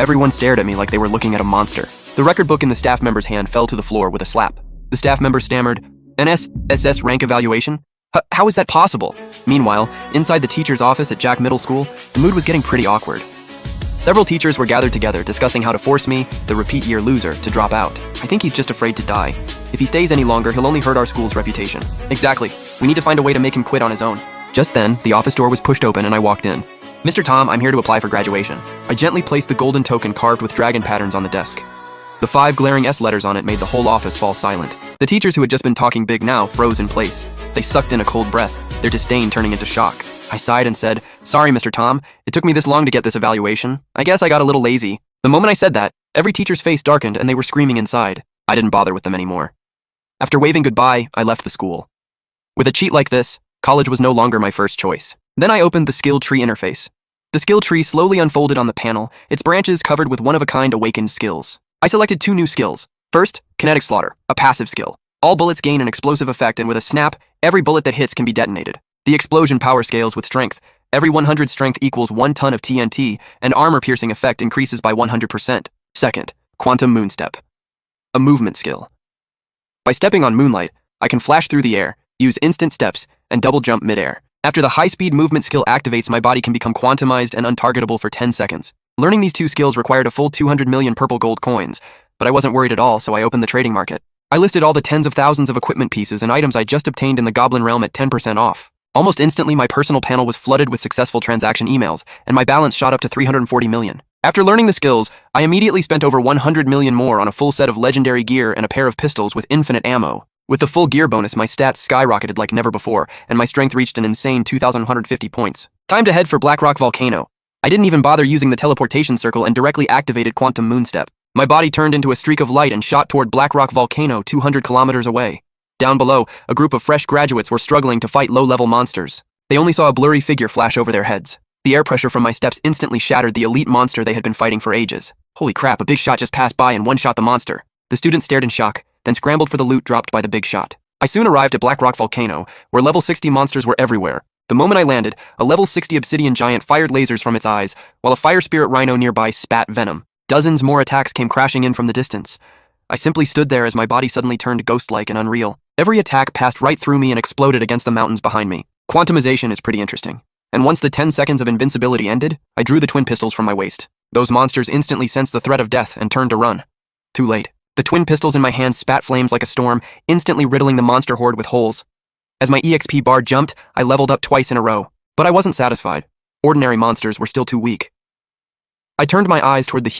Everyone stared at me like they were looking at a monster. The record book in the staff member's hand fell to the floor with a slap. The staff member stammered, "An SSS rank evaluation? How is that possible?" Meanwhile, inside the teacher's office at Jack Middle School, the mood was getting pretty awkward. Several teachers were gathered together discussing how to force me, the repeat year loser, to drop out. I think he's just afraid to die. If he stays any longer, he'll only hurt our school's reputation. Exactly. We need to find a way to make him quit on his own. Just then, the office door was pushed open and I walked in. "Mr. Tom, I'm here to apply for graduation." I gently placed the golden token carved with dragon patterns on the desk. The 5 glaring S letters on it made the whole office fall silent. The teachers who had just been talking big now froze in place. They sucked in a cold breath, their disdain turning into shock. I sighed and said, "Sorry, Mr. Tom. It took me this long to get this evaluation. I guess I got a little lazy." The moment I said that, every teacher's face darkened and they were screaming inside. I didn't bother with them anymore. After waving goodbye, I left the school. With a cheat like this, college was no longer my first choice. Then I opened the skill tree interface. The skill tree slowly unfolded on the panel, its branches covered with one-of-a-kind awakened skills. I selected 2 new skills. First, Kinetic Slaughter, a passive skill. All bullets gain an explosive effect, and with a snap, every bullet that hits can be detonated. The explosion power scales with strength. Every 100 strength equals 1 ton of TNT, and armor-piercing effect increases by 100%. Second, Quantum Moonstep, a movement skill. By stepping on moonlight, I can flash through the air, use instant steps, and double jump mid-air. After the high-speed movement skill activates, my body can become quantumized and untargetable for 10 seconds. Learning these 2 skills required a full 200 million purple gold coins, but I wasn't worried at all, so I opened the trading market. I listed all the tens of thousands of equipment pieces and items I just obtained in the Goblin Realm at 10% off. Almost instantly, my personal panel was flooded with successful transaction emails, and my balance shot up to 340 million. After learning the skills, I immediately spent over 100 million more on a full set of legendary gear and a pair of pistols with infinite ammo. With the full gear bonus, my stats skyrocketed like never before, and my strength reached an insane 2,150 points. Time to head for Blackrock Volcano. I didn't even bother using the teleportation circle and directly activated Quantum Moonstep. My body turned into a streak of light and shot toward Blackrock Volcano 200 kilometers away. Down below, a group of fresh graduates were struggling to fight low-level monsters. They only saw a blurry figure flash over their heads. The air pressure from my steps instantly shattered the elite monster they had been fighting for ages. Holy crap, a big shot just passed by and one-shot the monster. The students stared in shock, then scrambled for the loot dropped by the big shot. I soon arrived at Blackrock Volcano, where level 60 monsters were everywhere. The moment I landed, a level 60 obsidian giant fired lasers from its eyes, while a fire spirit rhino nearby spat venom. Dozens more attacks came crashing in from the distance. I simply stood there as my body suddenly turned ghost-like and unreal. Every attack passed right through me and exploded against the mountains behind me. Quantumization is pretty interesting. And once the 10 seconds of invincibility ended, I drew the twin pistols from my waist. Those monsters instantly sensed the threat of death and turned to run. Too late. The twin pistols in my hands spat flames like a storm, instantly riddling the monster horde with holes. As my EXP bar jumped, I leveled up twice in a row. But I wasn't satisfied. Ordinary monsters were still too weak. I turned my eyes toward the